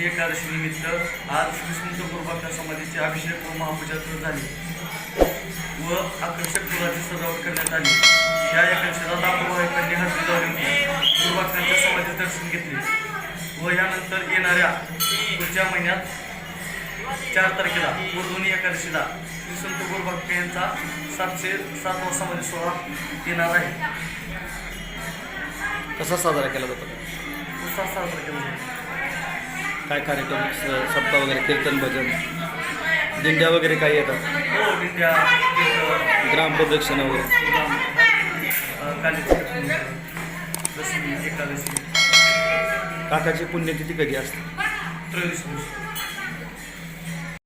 रोहिणी एकादशी निमित्त आज श्री संत गुरुबाबा समाधीचे अभिषेक व महापूजा झाली व आकर्षक फुलाची सजावट करण्यात आली। या एकादशीला लाखो भाविकांनी हजेरी लावून गुरुबाबांच्या समाधीचे दर्शन घेतले व यानंतर येणाऱ्या पुढच्या महिन्यात 4 तारखेला गुरुधोनी एकादशीला श्री संत गुरुबाबा यांचा 707वा समाधी सोहळा येणार आहे। कसा साजरा केला जातो? उत्साह साजरा केला जातो। काय कार्यक्रम, सप्ताह वगैरे, कीर्तन, भजन, दिंड्या वगैरे काही येतात? हो, दिंड्या, ग्रामप्रदक्षिण वगैरे, कालीची दशमी, एकादशी। काकाची पुण्यतिथी कधी असते? त्रयोदशी दिवशी।